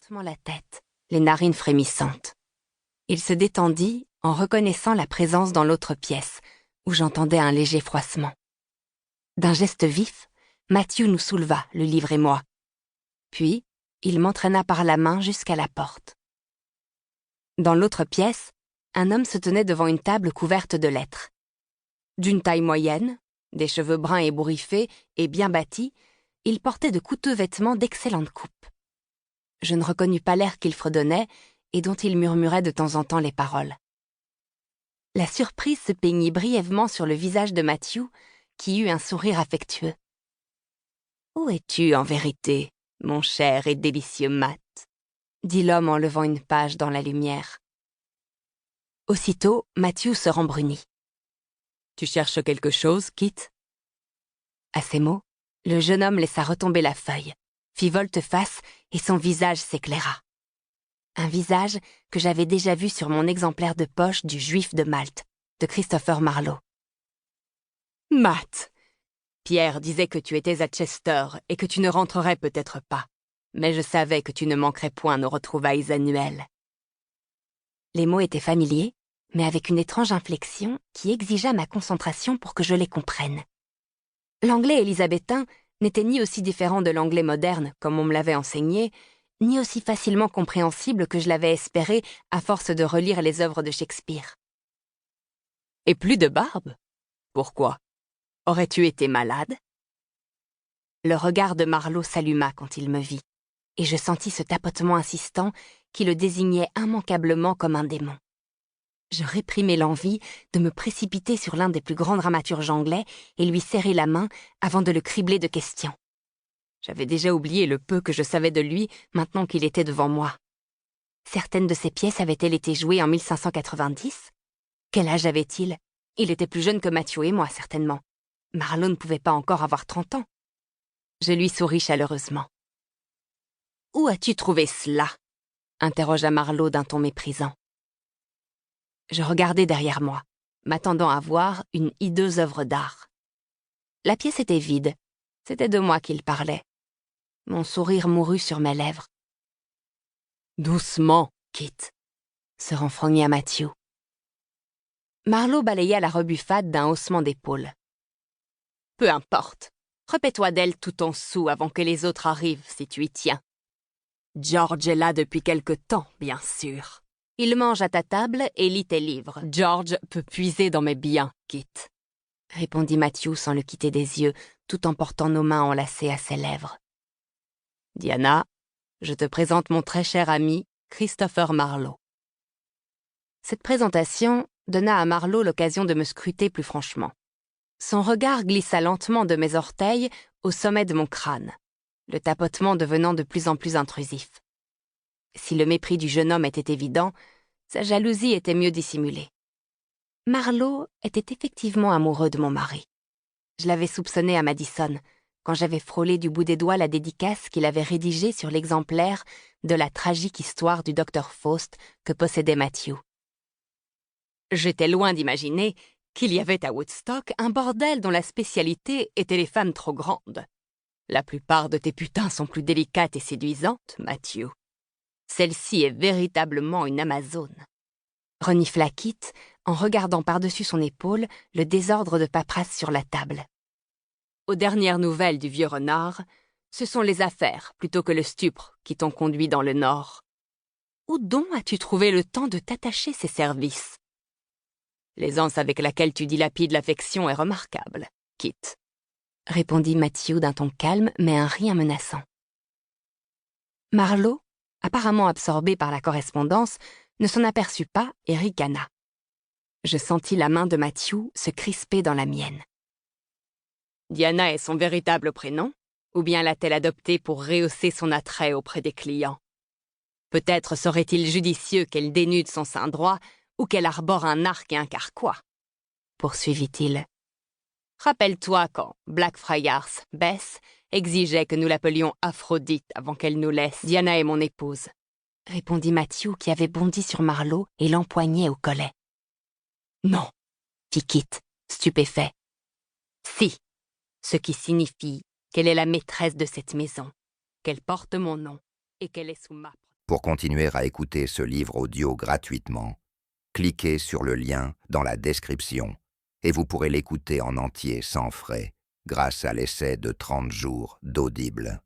lentement la tête, les narines frémissantes. Il se détendit en reconnaissant la présence dans l'autre pièce, où j'entendais un léger froissement. D'un geste vif, Matthew nous souleva, le livre et moi. Puis, il m'entraîna par la main jusqu'à la porte. Dans l'autre pièce, un homme se tenait devant une table couverte de lettres. D'une taille moyenne, des cheveux bruns ébouriffés et bien bâtis, il portait de coûteux vêtements d'excellente coupe. Je ne reconnus pas l'air qu'il fredonnait et dont il murmurait de temps en temps les paroles. La surprise se peignit brièvement sur le visage de Matthew, qui eut un sourire affectueux. « Où es-tu en vérité, mon cher et délicieux Matt ?» dit l'homme en levant une page dans la lumière. Aussitôt, Matthew se rembrunit. « Tu cherches quelque chose, Kit ?» À ces mots, le jeune homme laissa retomber la feuille, fit volte-face et son visage s'éclaira. Un visage que j'avais déjà vu sur mon exemplaire de poche du Juif de Malte, de Christopher Marlowe. « Matt, Pierre disait que tu étais à Chester et que tu ne rentrerais peut-être pas, mais je savais que tu ne manquerais point nos retrouvailles annuelles. » Les mots étaient familiers, mais avec une étrange inflexion qui exigea ma concentration pour que je les comprenne. L'anglais élisabétain n'était ni aussi différent de l'anglais moderne, comme on me l'avait enseigné, ni aussi facilement compréhensible que je l'avais espéré à force de relire les œuvres de Shakespeare. « Et plus de barbe ? Pourquoi ? Aurais-tu été malade ?» Le regard de Marlowe s'alluma quand il me vit, et je sentis ce tapotement insistant qui le désignait immanquablement comme un démon. Je réprimai l'envie de me précipiter sur l'un des plus grands dramaturges anglais et lui serrer la main avant de le cribler de questions. J'avais déjà oublié le peu que je savais de lui maintenant qu'il était devant moi. Certaines de ses pièces avaient-elles été jouées en 1590 ? Quel âge avait-il ? Il était plus jeune que Matthew et moi, certainement. Marlowe ne pouvait pas encore avoir 30 ans. Je lui souris chaleureusement. « Où as-tu trouvé cela ?» interrogea Marlowe d'un ton méprisant. Je regardai derrière moi, m'attendant à voir une hideuse œuvre d'art. La pièce était vide. C'était de moi qu'il parlait. Mon sourire mourut sur mes lèvres. « Doucement, Kit !» se renfrogna Matthew. Marlowe balaya la rebuffade d'un haussement d'épaules. « Peu importe. Repais-toi d'elle tout ton soûl avant que les autres arrivent, si tu y tiens. George est là depuis quelque temps, bien sûr. Il mange à ta table et lit tes livres. George peut puiser dans mes biens, Kit, » répondit Matthew sans le quitter des yeux, tout en portant nos mains enlacées à ses lèvres. « Diana, je te présente mon très cher ami, Christopher Marlowe. » Cette présentation donna à Marlowe l'occasion de me scruter plus franchement. Son regard glissa lentement de mes orteils au sommet de mon crâne, le tapotement devenant de plus en plus intrusif. Si le mépris du jeune homme était évident, sa jalousie était mieux dissimulée. Marlowe était effectivement amoureux de mon mari. Je l'avais soupçonné à Madison, quand j'avais frôlé du bout des doigts la dédicace qu'il avait rédigée sur l'exemplaire de la tragique histoire du docteur Faust que possédait Matthew. J'étais loin d'imaginer qu'il y avait à Woodstock un bordel dont la spécialité était les femmes trop grandes. La plupart de tes putains sont plus délicates et séduisantes, Matthew. Celle-ci est véritablement une amazone. Renifla Kit en regardant par-dessus son épaule le désordre de paperasse sur la table. Aux dernières nouvelles du vieux renard, ce sont les affaires plutôt que le stupre qui t'ont conduit dans le Nord. Où donc as-tu trouvé le temps de t'attacher ces services? L'aisance avec laquelle tu dilapides l'affection est remarquable, Kit, répondit Matthew d'un ton calme mais un rien menaçant. Marlowe, apparemment absorbé par la correspondance, ne s'en aperçut pas et ricana. Je sentis la main de Matthew se crisper dans la mienne. Diana est son véritable prénom, ou bien l'a-t-elle adopté pour rehausser son attrait auprès des clients? Peut-être serait-il judicieux qu'elle dénude son sein droit ou qu'elle arbore un arc et un carquois, poursuivit-il. Rappelle-toi quand Blackfriars Bess exigeait que nous l'appelions Aphrodite avant qu'elle nous laisse. Diana est mon épouse, répondit Matthew qui avait bondi sur Marlowe et l'empoignait au collet. Non, fit Kit, stupéfait. Si, ce qui signifie qu'elle est la maîtresse de cette maison, qu'elle porte mon nom et qu'elle est sous ma protection. Pour continuer à écouter ce livre audio gratuitement, cliquez sur le lien dans la description et vous pourrez l'écouter en entier sans frais grâce à l'essai de 30 jours d'Audible.